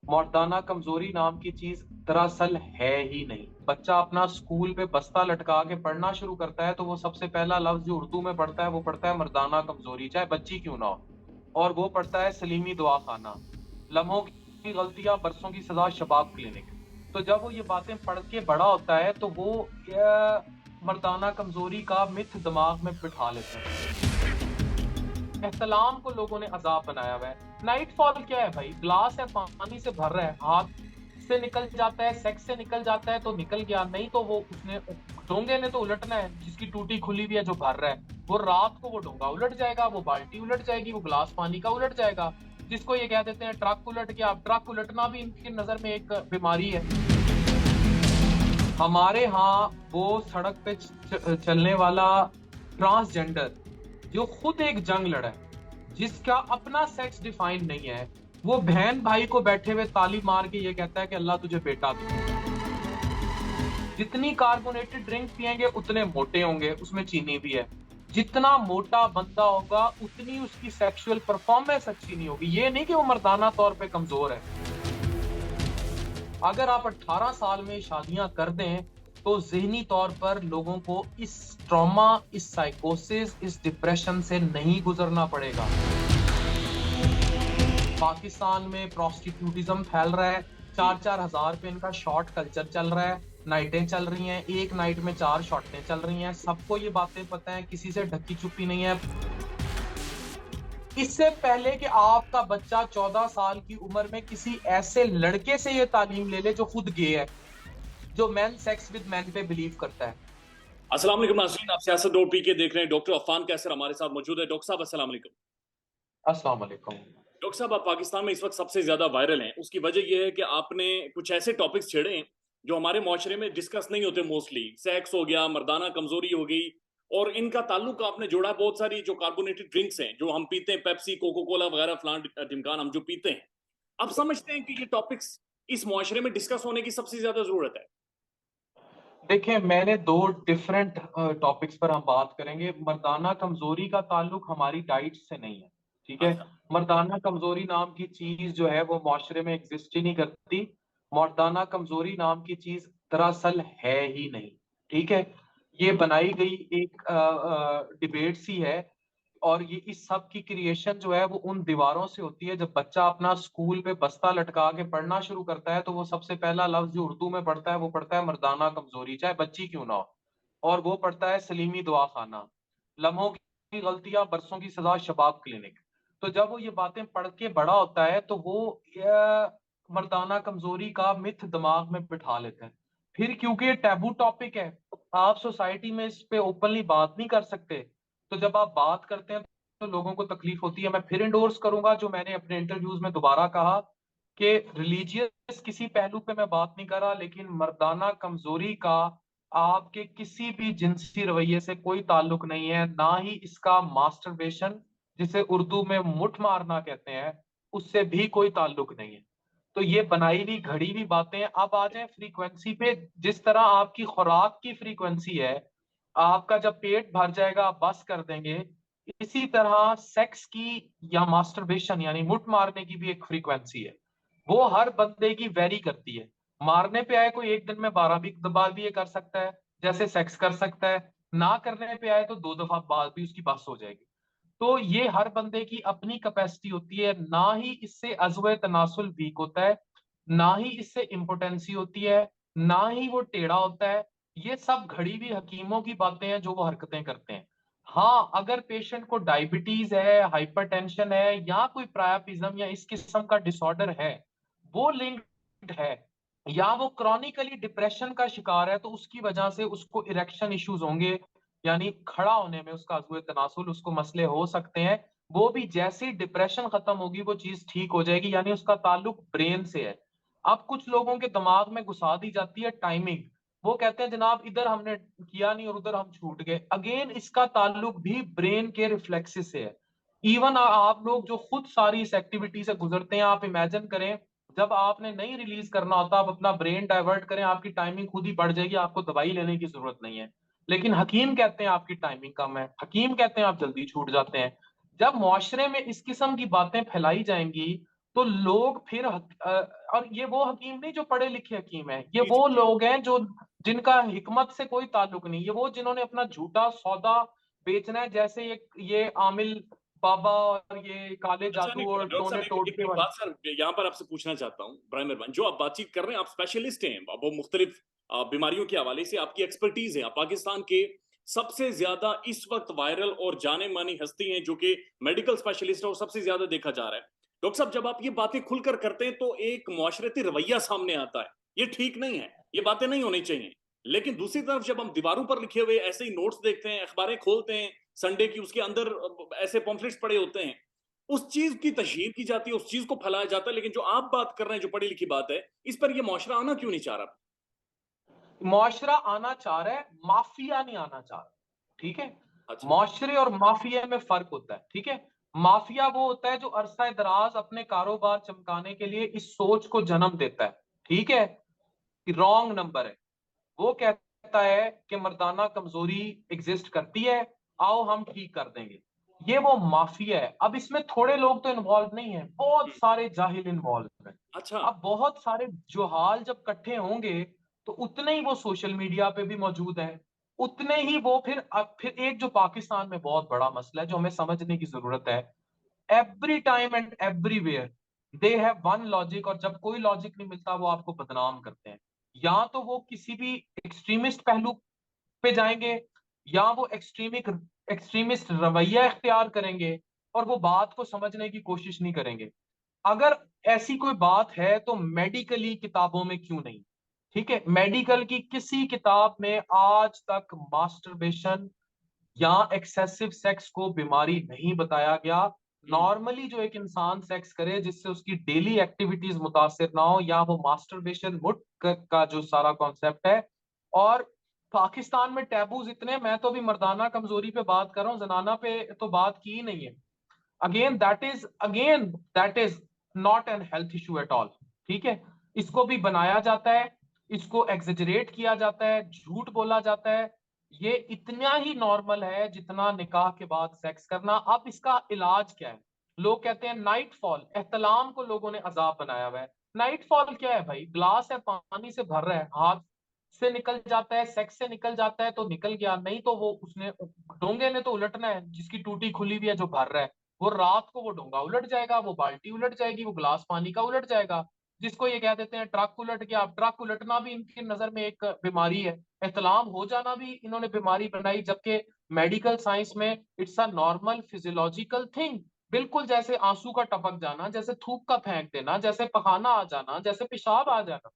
मर्दाना कमजोरी नाम की चीज दरअसल है ही नहीं। बच्चा अपना स्कूल पे बस्ता लटका के पढ़ना शुरू करता है तो वो सबसे पहला लफ्ज जो उर्दू में पढ़ता है वो पढ़ता है मर्दाना कमजोरी, चाहे बच्ची क्यों ना हो। और वो पढ़ता है सलीमी दुआ खाना, लम्हों की गलतियां बरसों की सजा, शबाब क्लिनिक। तो जब वो ये बातें पढ़ के बड़ा होता है तो वो मर्दाना कमजोरी का मिथ दिमाग में बिठा लेता है। एहतलाम को लोगों ने अजाब बनाया हुआ है। नाइटफॉल क्या है भाई? ग्लास है, पानी से भर रहा है, हाथ से निकल जाता है, सेक्स से निकल जाता है तो निकल गया, नहीं तो वो उसने डोंगे ने तो उलटना है। जिसकी टूटी खुली हुई है जो भर रहा है, वो रात को वो डोंगा उलट जाएगा, वो बाल्टी उलट जाएगी, वो ग्लास पानी का उलट जाएगा। जिसको ये कह देते हैं ट्रक उलट गया। अब ट्रक उलटना भी इनकी नजर में एक बीमारी है। हमारे यहाँ वो सड़क पे चलने वाला ट्रांसजेंडर जो खुद एक जंग लड़ा है, जिसका अपना सेक्स डिफाइन नहीं है, वो बहन भाई को बैठे हुए ताली मार के ये कहता है कि अल्लाह तुझे बेटा दे। जितनी कार्बोनेटेड ड्रिंक पिएंगे उतने मोटे होंगे, उसमें चीनी भी है। जितना मोटा बंदा होगा उतनी उसकी सेक्सुअल परफॉर्मेंस अच्छी नहीं होगी। ये नहीं कि वो मर्दाना तौर पे कमजोर है। अगर आप 18 साल में शादियां कर दें तो जहनी तौर पर लोगों को इस ट्रॉमा, इस साइकोसिस, इस डिप्रेशन से नहीं गुजरना पड़ेगा। पाकिस्तान में प्रोस्टिट्यूटिज्म फैल रहा है। 4-4 हज़ार पे इनका शॉर्ट कल्चर चल रहा है। नाइटें चल रही हैं, एक नाइट में 4 शॉटें चल रही हैं। सबको ये बातें पता है, किसी से ढक्की चुप्पी नहीं है। इससे पहले कि आपका बच्चा 14 साल की उम्र में किसी ऐसे लड़के से ये तालीम ले ले जो खुद गे है, जो मैन सेक्स विद मैन पे बिलीव करता है। अस्सलाम वालेकुम नाज़रीन, आप सियासत दौर पी के देख रहे हैं। डॉक्टर अफान कैसर हमारे साथ मौजूद है। डॉक्टर साहब अस्सलाम वालेकुम। अस्सलाम वालेकुम। डॉक्टर साहब, आप पाकिस्तान में इस वक्त सबसे ज्यादा वायरल हैं। उसकी वजह यह है कि आपने कुछ ऐसे टॉपिक्स छेड़े हैं जो हमारे माशरे में डिस्कस नहीं होते। मोस्टली सेक्स हो गया, मर्दाना कमजोरी हो गई, और इनका ताल्लुक आपने जोड़ा बहुत सारी जो कार्बोनेटेड ड्रिंक्स हैं जो हम पीते हैं, पेप्सी, कोको कोला वगैरह, फलान ढिमकान हम जो पीते हैं। आप समझते हैं कि ये टॉपिक्स इस माशरे में डिस्कस होने की सबसे ज्यादा जरूरत है? देखिए, मैंने दो डिफरेंट टॉपिक्स पर हम बात करेंगे। मर्दाना कमजोरी का ताल्लुक हमारी डाइट से नहीं है, ठीक है। अच्छा। मर्दाना कमजोरी नाम की चीज जो है वो माशरे में एग्जिस्ट ही नहीं करती। मर्दाना कमजोरी नाम की चीज दरअसल है ही नहीं, ठीक है। ये बनाई गई एक डिबेट सी है। और ये इस सब की क्रिएशन जो है वो उन दीवारों से होती है। जब बच्चा अपना स्कूल पे बस्ता लटका के पढ़ना शुरू करता है तो वो सबसे पहला लफ्ज जो उर्दू में पढ़ता है वो पढ़ता है मर्दाना कमजोरी, चाहे बच्ची क्यों ना हो। और वो पढ़ता है सलीमी दुआ खाना, लम्हों की गलतियां बरसों की सजा, शबाब क्लिनिक। तो जब वो ये बातें पढ़ के बड़ा होता है तो वो मर्दाना कमजोरी का मिथ दिमाग में बिठा लेता है। फिर क्योंकि ये टैबू टॉपिक है, आप सोसाइटी में इस पे ओपनली बात नहीं कर सकते। तो जब आप बात करते हैं तो लोगों को तकलीफ होती है। मैं फिर इंडोर्स करूंगा जो मैंने अपने इंटरव्यूज में दोबारा कहा कि रिलीजियस किसी पहलू पे मैं बात नहीं कर रहा, लेकिन मर्दाना कमजोरी का आपके किसी भी जिनसी रवैये से कोई ताल्लुक नहीं है, ना ही इसका मास्टरबेशन, जिसे उर्दू में मुठ मारना कहते हैं, उससे भी कोई ताल्लुक नहीं है। तो ये बनाई हुई घड़ी हुई बातें हैं। अब आ जाए फ्रीक्वेंसी पे। जिस तरह आपकी खुराक की फ्रीक्वेंसी है, आपका जब पेट भर जाएगा आप बस कर देंगे, इसी तरह सेक्स की या मास्टरबेशन यानी मुठ मारने की भी एक फ्रीक्वेंसी है। वो हर बंदे की वेरी करती है। मारने पे आए कोई एक दिन में 12 भी बार भी ये कर सकता है, जैसे सेक्स कर सकता है। ना करने पे आए तो 2 दफा बाद भी उसकी बस हो जाएगी। तो ये हर बंदे की अपनी कैपेसिटी होती है। ना ही इससे अज़्वे तनासुल वीक होता है, ना ही इससे इम्पोटेंसी होती है, ना ही वो टेढ़ा होता है। ये सब घड़ी हुई हकीमों की बातें हैं जो वो हरकतें करते हैं। हाँ, अगर पेशेंट को डायबिटीज है, हाइपरटेंशन है, या कोई प्रायापिज्म या इस किस्म का डिसऑर्डर है, वो लिंक्ड है, या वो क्रॉनिकली डिप्रेशन का शिकार है, तो उसकी वजह से उसको इरेक्शन इश्यूज होंगे, यानी खड़ा होने में उसका अज़्वे तनासुल, उसको मसले हो सकते हैं। वो भी जैसे ही डिप्रेशन खत्म होगी वो चीज ठीक हो जाएगी, यानी उसका ताल्लुक ब्रेन से है। अब कुछ लोगों के दिमाग में घुसा दी जाती है टाइमिंग। वो कहते हैं जनाब इधर हमने किया नहीं और उधर हम छूट गए। अगेन इसका ताल्लुक भी ब्रेन के रिफ्लेक्सेस से है। इवन आप लोग जो खुद सारी इस एक्टिविटी से गुजरते हैं, आप इमेजिन करें, जब आपने नहीं रिलीज करना होता, आप अपना ब्रेन डाइवर्ट करें, आपकी टाइमिंग खुद ही बढ़ जाएगी, आपको दवाई लेने की जरूरत नहीं है। लेकिन हकीम कहते हैं आपकी टाइमिंग कम है, हकीम कहते हैं आप जल्दी छूट जाते हैं। जब मुआशरे में इस किस्म की बातें फैलाई जाएंगी तो लोग फिर और ये वो हकीम नहीं जो पढ़े लिखे हकीम है, ये जी वो जी। लोग हैं जो जिनका हिकमत से कोई ताल्लुक नहीं, ये वो जिन्होंने अपना झूठा सौदा बेचना है, जैसे ये आमिल बाबा और ये काले अच्छा नहीं जादू और डॉक्टर साहब टोने एक टोटके एक वाले। बात सर यहाँ पर आपसे पूछना चाहता हूँ ब्रायम मेहरबान, जो आप बातचीत कर रहे हैं आप स्पेशलिस्ट हैं, वो मुख्तलिफ बीमारियों के हवाले से आपकी एक्सपर्टीज है, आप पाकिस्तान के सबसे ज्यादा इस वक्त वायरल और जाने मानी हस्ती हैं जो कि मेडिकल स्पेशलिस्ट है और सबसे ज्यादा देखा जा रहा है। डॉक्टर साहब जब आप ये बातें खुलकर करते हैं तो एक मुआशरती रवैया सामने आता है, ये ठीक नहीं है, ये बातें नहीं होनी चाहिए। लेकिन दूसरी तरफ जब हम दीवारों पर लिखे हुए ऐसे ही नोट्स देखते हैं, अखबारें खोलते हैं संडे की, उसके अंदर ऐसे पॉम्फलेट्स पड़े होते हैं, उस चीज की तशहीर की जाती है, उस चीज को फैलाया जाता है, लेकिन जो आप बात कर रहे हैं जो पढ़ी लिखी बात है, इस पर ये मुआशरा आना क्यों नहीं चाह रहा? मुआशरा आना चाह रहा है, माफिया नहीं आना चाह रहा। ठीक है, अच्छा। मुआशरे और माफिया में फर्क होता है। ठीक है, माफिया वो होता है जो अरसा दराज अपने कारोबार चमकाने के लिए इस सोच को जन्म देता है, ठीक है, कि रॉन्ग नंबर है। वो कहता है कि मर्दाना कमजोरी एग्जिस्ट करती है, आओ हम ठीक कर देंगे। ये वो माफिया है। अब इसमें थोड़े लोग तो इन्वॉल्व नहीं है, बहुत हम्म, सारे जाहिल इन्वॉल्व हैं। अच्छा। अब बहुत सारे जुहाल जब इकट्ठे होंगे तो उतने ही वो सोशल मीडिया पे भी मौजूद हैं, उतने ही वो फिर अब फिर एक जो पाकिस्तान में बहुत बड़ा मसला है जो हमें समझने की जरूरत है, every time and everywhere they have one logic, और जब कोई लॉजिक नहीं मिलता वो आपको बदनाम करते हैं। या तो वो किसी भी एक्सट्रीमिस्ट पहलू पे जाएंगे, या वो एक्सट्रीमिस्ट रवैया इख्तियार करेंगे और वो बात को समझने की कोशिश नहीं करेंगे। अगर ऐसी कोई बात है तो मेडिकली किताबों में क्यों नहीं? ठीक है, मेडिकल की किसी किताब में आज तक मास्टरबेशन या एक्सेसिव सेक्स को बीमारी नहीं बताया गया। हम्म, नॉर्मली जो एक इंसान सेक्स करे जिससे उसकी डेली एक्टिविटीज मुतासिर ना हो, या वो मास्टरबेशन मुट का जो सारा कॉन्सेप्ट है। और पाकिस्तान में टैबूज इतने, मैं तो अभी मर्दाना कमजोरी पे बात कर रहा हूँ, जनाना पे तो बात की ही नहीं है। Again that is not an health issue at all. ठीक है, इसको भी बनाया जाता है, इसको एग्जेजरेट किया जाता है, झूठ बोला जाता है। ये इतना ही नॉर्मल है जितना निकाह के बाद सेक्स करना। अब इसका इलाज क्या है? लोग कहते हैं नाइट फॉल, एहतलाम को लोगों ने अजाब बनाया हुआ है। नाइट फॉल क्या है भाई? ग्लास है, पानी से भर रहा है, हाथ से निकल जाता है, सेक्स से निकल जाता है तो निकल गया, नहीं तो वो उसने डोंगे ने तो उलटना है, जिसकी टूटी खुली भी है जो भर रहा है, वो रात को वो डोंगा उलट जाएगा, वो बाल्टी उलट जाएगी, वो गिलास पानी का उलट जाएगा। जिसको ये कह देते हैं ट्रक उलट गया। अब ट्रक उलटना भी इनकी नजर में एक बीमारी है, एहतलाम हो जाना भी इन्होंने बीमारी बनाई, जबकि मेडिकल साइंस में it's a normal physiological thing. बिल्कुल जैसे आंसू का टपक जाना, जैसे थूक का फेंक देना, जैसे पखाना आ जाना, जैसे पेशाब आ जाना।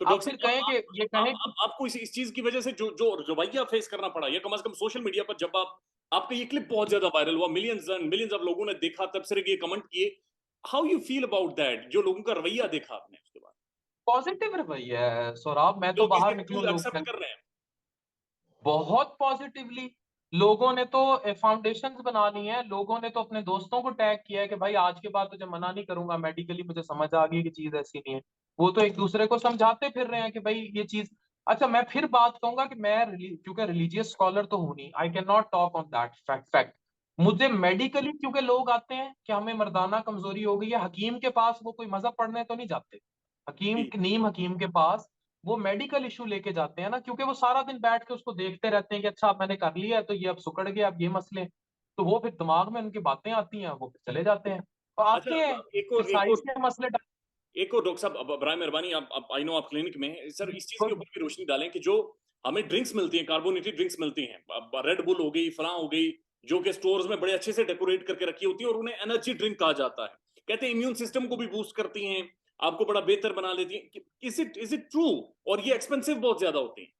तो आप डॉक्टर फिर साहब कहें कि ये कहें कि आपको इस चीज की वजह से जो जो रवैया फेस करना पड़ा, या कम से कम सोशल मीडिया पर जब आपका ये क्लिप बहुत ज्यादा वायरल हुआ, मिलियंस एंड मिलियंस ऑफ लोगों ने देखा, तब से ये कमेंट किए, how you feel about that, जो लोगों का रवैया देखा आपने उसके बाद? पॉजिटिव रवैया है सौरभ, मैं तो लोग इसे बाहर निकलूं लोग एक्सेप्ट कर रहे हैं? बहुत पॉजिटिवली। लोगों ने तो फाउंडेशंस बना ली हैं, लोगों ने तो अपने दोस्तों को टैग किया है कि भाई आज के बाद तुझे मना नहीं करूंगा, मेडिकली मुझे समझ आ गई कि चीज ऐसी नहीं है। वो तो एक दूसरे को समझाते फिर रहे हैं कि भाई ये चीज। अच्छा, मैं फिर बात कहूंगा कि क्योंकि रिलीजियस स्कॉलर तो हूं नहीं, I can not talk on that fact. मुझे मेडिकली क्योंकि लोग आते हैं कि हमें मर्दाना कमजोरी हो गई है, हकीम के पास वो कोई मजहब पढ़ने तो नहीं जाते। जी। नीम हकीम के पास वो मेडिकल इशू लेके जाते हैं ना, क्योंकि वो सारा दिन बैठ के उसको देखते रहते हैं कि अच्छा अब मैंने कर लिया है तो ये अब सुकड़ गया, अब ये मसले। तो वो फिर दिमाग में उनकी बातें आती हैं, वो फिर चले जाते हैं और अच्छा, आते हैं एक फिर और एक साइंस और के मसले एक और डॉक्टर साहब, बराए मेहरबानी, आप आई नो आप क्लिनिक में हैं सर, इस चीज के ऊपर भी रोशनी डालें कि जो हमें ड्रिंक्स मिलती हैं, कार्बोनेटेड ड्रिंक्स मिलती हैं, रेड बुल हो गई, फलां हो गई, जो कि स्टोर्स में बड़े अच्छे से डेकोरेट करके रखी होती है और उन्हें एनर्जी ड्रिंक कहा जाता है, कहते हैं इम्यून सिस्टम को भी बूस्ट करती हैं, आपको बड़ा बेहतर बना लेती हैं, इज इट ट्रू? और ये एक्सपेंसिव बहुत ज्यादा होती हैं।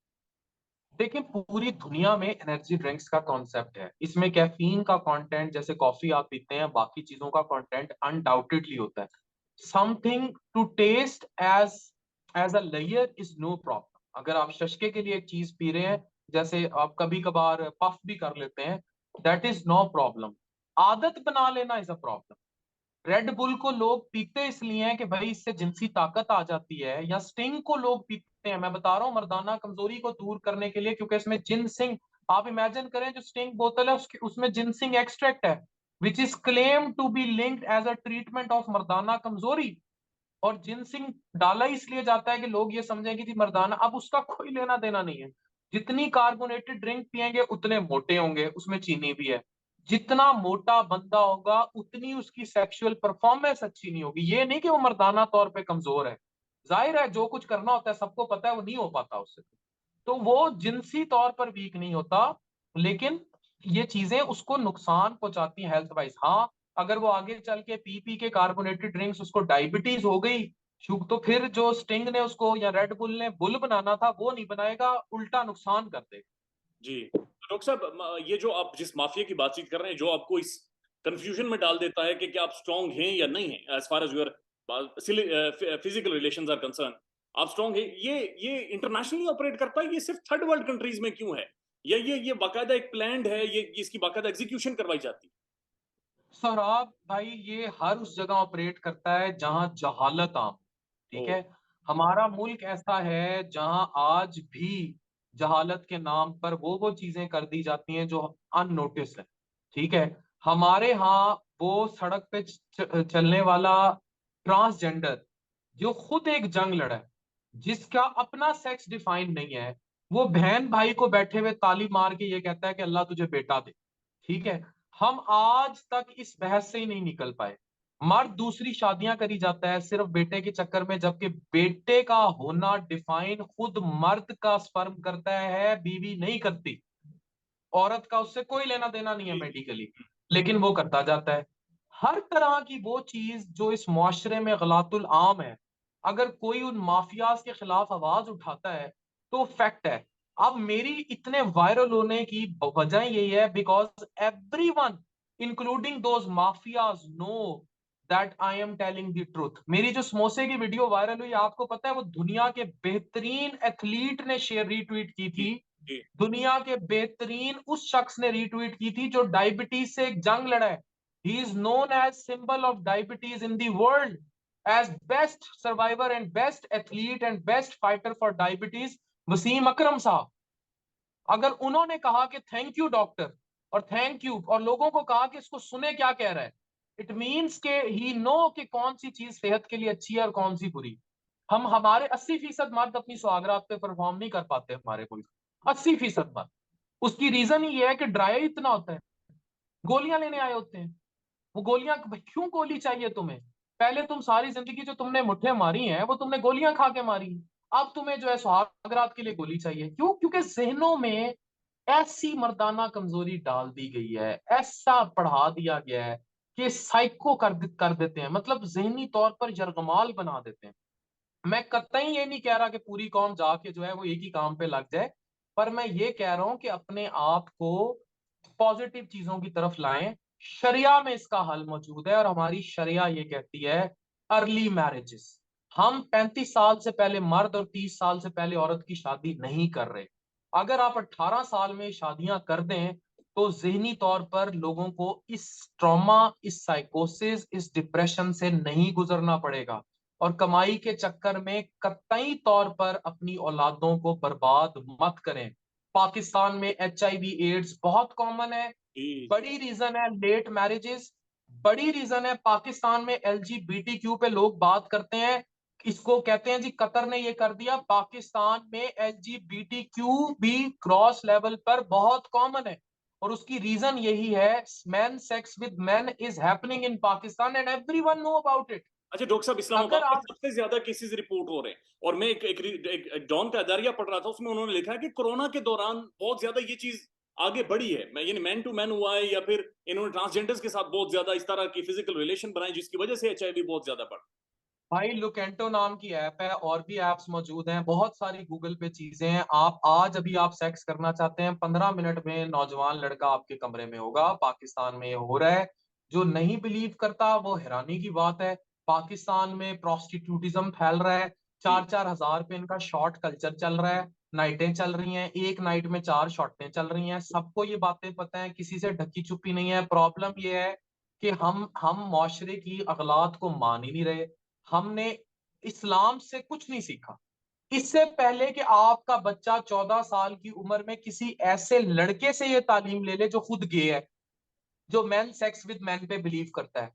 देखिए, पूरी दुनिया में एनर्जी ड्रिंक्स का कॉन्सेप्ट है, इसमें कैफीन का कंटेंट, जैसे कॉफी आप पीते हैं, बाकी चीजों का कंटेंट अनडाउटेडली होता है। Something to test as a layer is no problem. अगर आप शशके के लिए एक चीज पी रहे हैं, जैसे आप कभी कभार पफ भी कर लेते हैं, दैट इज नो प्रॉब्लम। आदत बना लेना is a problem. Red bull को लोग पीते इसलिए हैं कि भाई इससे जिनसी ताकत आ जाती है, या स्टिंग को लोग पीते हैं, मैं बता रहा हूँ, मर्दाना कमजोरी को दूर करने के लिए, क्योंकि इसमें जिनसिंग, आप इमेजिन करें जो स्टिंग बोतल है उसमें जिनसिंग एक्सट्रैक्ट है। which is claimed to be linked as a treatment of मर्दाना कमजोरी। और जिनसिंग डाला इसलिए जाता है कि लोग ये समझें कि जी मर्दाना, अब उसका कोई लेना देना नहीं है। जितनी कार्बोनेटेड ड्रिंक पियेंगे उतने मोटे होंगे, उसमें चीनी भी है। जितना मोटा बंदा होगा उतनी उसकी सेक्सुअल परफॉर्मेंस अच्छी नहीं होगी। ये नहीं कि वो मर्दाना तौर पे कमजोर है, जाहिर है जो कुछ करना होता है सबको पता है, वो नहीं हो पाता उससे। तो वो जिनसी तौर पर वीक नहीं होता, लेकिन ये चीजें उसको नुकसान पहुंचाती हैं हेल्थ वाइज। हाँ, अगर वो आगे चल के पी पी के कार्बोनेटेड ड्रिंक्स उसको डायबिटीज हो गई, शुग, तो फिर जो स्टिंग ने उसको या रेड बुल ने बुल बनाना था वो नहीं बनाएगा, उल्टा नुकसान कर देगा। जी डॉक्टर साहब, ये जो आप जिस माफिया की बातचीत कर रहे हैं, जो आपको इस कंफ्यूजन में डाल देता है कि क्या आप स्ट्रांग हैं या नहीं हैं as far as your physical relations are concern, आप स्ट्रांग हैं, ये इंटरनेशनली ऑपरेट करता है, ये सिर्फ थर्ड वर्ल्ड कंट्रीज में क्यों है, या ये बाकायदा एक प्लान्ड है, ये इसकी बाकायदा एग्जीक्यूशन करवाई जाती है? सौरभ भाई, ये हर उस जगह ऑपरेट करता है जहां जहालत आम, ओ, ठीक है। हमारा मुल्क ऐसा है जहां आज भी जहालत के नाम पर वो चीजें कर दी जाती हैं जो अननोटिस है, ठीक है। हमारे यहाँ वो सड़क पे चलने वाला ट्रांसजेंडर जो खुद एक जंग लड़ा है, जिसका अपना सेक्स डिफाइन नहीं है, वो बहन भाई को बैठे हुए ताली मार के ये कहता है कि अल्लाह तुझे बेटा दे, ठीक है। हम आज तक इस बहस से ही नहीं निकल पाए। मर्द दूसरी शादियां करी जाता है सिर्फ बेटे के चक्कर में, जबकि बेटे का होना डिफाइन खुद मर्द का स्पर्म करता है, बीवी नहीं करती। औरत का उससे कोई लेना देना नहीं है जी जी। मेडिकली, लेकिन वो करता जाता है। हर तरह की वो चीज जो इस मुआशरे में गलातुल आम है, अगर कोई उन माफियाज के खिलाफ आवाज उठाता है तो फैक्ट है। अब मेरी इतने वायरल होने की वजह यही है because everyone including those mafias know that I am telling the truth. मेरी जो समोसे की वीडियो वायरल हुई, आपको पता है वो दुनिया के बेहतरीन एथलीट ने शेयर रीट्वीट की जी थी। जी। दुनिया के बेहतरीन उस शख्स ने रीट्वीट की थी जो डायबिटीज से एक जंग लड़ा है। He is known as symbol of diabetes in the world, as best survivor and best athlete and best fighter for diabetes, Wasim Akram sahab. अगर उन्होंने कहा कि थैंक यू डॉक्टर, और थैंक यू, और लोगों को कहा कि इसको सुने क्या कह रहा है, इट मीन्स के ही नो कि कौन सी चीज सेहत के लिए अच्छी है और कौन सी बुरी। हम हमारे 80% मर्द अपनी सुहागरात पे परफॉर्म नहीं कर पाते हमारे मुल्क, 80% मर्द। उसकी रीजन ये है कि ड्राई इतना होता है, गोलियां लेने आए होते हैं। वो गोलियां क्यों गोली चाहिए तुम्हें? पहले तुम सारी जिंदगी जो तुमने मुठ्ठे मारी हैं वो तुमने गोलियां खा के मारी हैं। अब तुम्हें जो है सुहागरात के लिए गोली चाहिए, क्यों? क्योंकि जहनों में ऐसी मर्दाना कमजोरी डाल दी गई है, ऐसा पढ़ा दिया गया है कि साइको कर देते हैं, मतलब जहनी तौर पर यरगमाल बना देते हैं। मैं कतई ये नहीं कह रहा कि पूरी कौम जाके जो है वो एक ही काम पे लग जाए, पर मैं ये कह रहा हूं कि अपने आप को पॉजिटिव चीजों की तरफ लाएं। शरिया में इसका हल मौजूद है, और हमारी शरिया ये कहती है अर्ली मैरिजेस। हम 35 साल से पहले मर्द और 30 साल से पहले औरत की शादी नहीं कर रहे। अगर आप 18 साल में शादियां कर दें तो जहनी तौर पर लोगों को इस ट्रॉमा, इस साइकोसिस, इस डिप्रेशन से नहीं गुजरना पड़ेगा, और कमाई के चक्कर में कतई तौर पर अपनी औलादों को बर्बाद मत करें। पाकिस्तान में HIV एड्स बहुत कॉमन है। जी जी। बड़ी रीजन है लेट मैरिजेस। बड़ी रीजन है पाकिस्तान में LGBTQ पे लोग बात करते हैं, इसको कहते हैं जी कतर ने ये कर दिया। पाकिस्तान में LGBTQ भी क्रॉस लेवल पर बहुत कॉमन है, और उसकी रीजन यही है, man sex with man is happening in Pakistan and everyone know about it. अच्छा डॉक्टर साहब, इस्लामाबाद अगर में आप सबसे ज्यादा केसेस रिपोर्ट हो रहे हैं, और मैं एक डॉन का अदारिया पढ़ रहा था, उसमें उन्होंने लिखा है कि कोरोना के दौरान बहुत ज्यादा ये चीज आगे बढ़ी है, मैं यानी मैन टू मैन हुआ है, या फिर इन्होंने ट्रांसजेंडर्स के साथ बहुत ज्यादा इस तरह की फिजिकल रिलेशन बनाए, जिसकी वजह से HIV बहुत ज्यादा बढ़। भाई, लुकेंटो नाम की ऐप है, और भी एप्स मौजूद हैं, बहुत सारी गूगल पे चीजें हैं। आप आज अभी आप सेक्स करना चाहते हैं, 15 मिनट में नौजवान लड़का आपके कमरे में होगा। पाकिस्तान में ये हो रहा है। जो नहीं बिलीव करता वो हैरानी की बात है। पाकिस्तान में प्रोस्टिट्यूटिज्म फैल रहा है। जी 4-4 हजार पे इनका शॉर्ट कल्चर चल रहा है। नाइटें चल रही हैं, एक नाइट में 4 शॉटें चल रही हैं। सबको ये बातें पता है, किसी से ढकी छुपी नहीं है। प्रॉब्लम ये है कि हम मुआशरे की अगलात को मान ही नहीं रहे। हमने इस्लाम से कुछ नहीं सीखा। इससे पहले कि आपका बच्चा 14 साल की उम्र में किसी ऐसे लड़के से ये तालीम ले ले जो खुद गे है, जो मैन सेक्स विद मैन पे बिलीव करता है।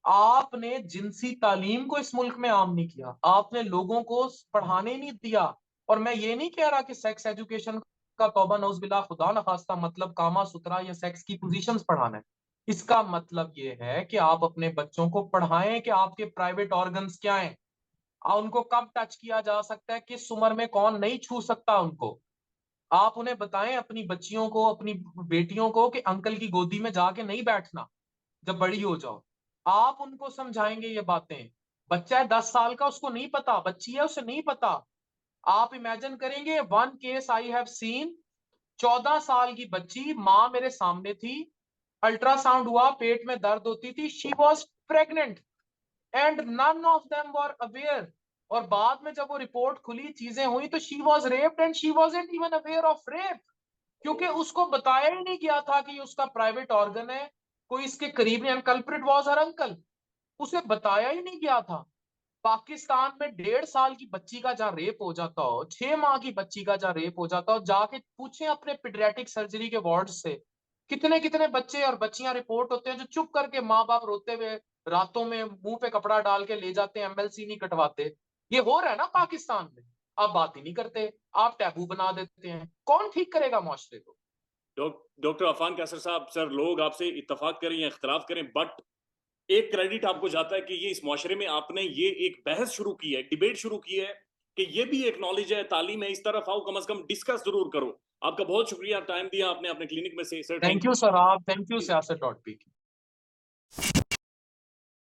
आपने जिनसी तालीम को इस मुल्क में आम नहीं किया, आपने लोगों को पढ़ाने नहीं दिया। और मैं ये नहीं कह रहा कि सेक्स एजुकेशन का तौबा नौज़बिल्ला खुदा न खास्ता मतलब कामा सुथरा या सेक्स की पोजीशंस पढ़ाना है। इसका मतलब ये है कि आप अपने बच्चों को पढ़ाएं कि आपके प्राइवेट ऑर्गन्स क्या हैं, उनको कब टच किया जा सकता है, किस उम्र में कौन नहीं छू सकता उनको। आप उन्हें बताएं, अपनी बच्चियों को, अपनी बेटियों को, कि अंकल की गोदी में जाके नहीं बैठना जब बड़ी हो जाओ। आप उनको समझाएंगे ये बातें। बच्चा है 10 साल का, उसको नहीं पता, बच्ची है उसे नहीं पता। आप इमेजिन करेंगे, one case I have seen, 14 साल की बच्ची, माँ मेरे सामने थी, अल्ट्रासाउंड हुआ, पेट में दर्द होती थी, she was pregnant and none of them were aware. और बाद में जब वो रिपोर्ट खुली, चीजें हुई, तो she was raped and she wasn't even aware of rape, क्योंकि उसको बताया ही नहीं गया था कि ये उसका प्राइवेट ऑर्गन है, कोई इसके करीब नहीं। कल्प्रिट वॉज हर अंकल, उसे बताया ही नहीं गया था। पाकिस्तान में 1.5 साल की बच्ची का जहां रेप हो जाता हो, 6 माह की बच्ची का जहां रेप हो जाता हो, जाके पूछें अपने पीडियाट्रिक सर्जरी के वार्ड से, कितने कितने बच्चे और बच्चियां रिपोर्ट होते हैं जो चुप करके माँ बाप रोते हुए रातों में मुंह पे कपड़ा डाल के ले जाते हैं, एमएलसी नहीं कटवाते। ये हो रहा है ना पाकिस्तान में। आप बात ही नहीं करते, आप टैबू बना देते हैं। कौन ठीक करेगा मुआशरे को? डॉक्टर अफान कैसर साहब, सर लोग आपसे इत्तेफाक करें या इख्तलाफ करें, बट एक क्रेडिट आपको जाता है कि ये इस माशरे में आपने ये एक बहस शुरू की है, डिबेट शुरू की है कि ये भी एक नॉलेज है, तालीम है, इस तरफ आओ, कम से कम डिस्कस जरूर करो। आपका बहुत शुक्रिया, टाइम दिया आपने अपने क्लिनिक में से सर। Thank you sir. आप थैंक यू थैंक सियासत डॉट पी।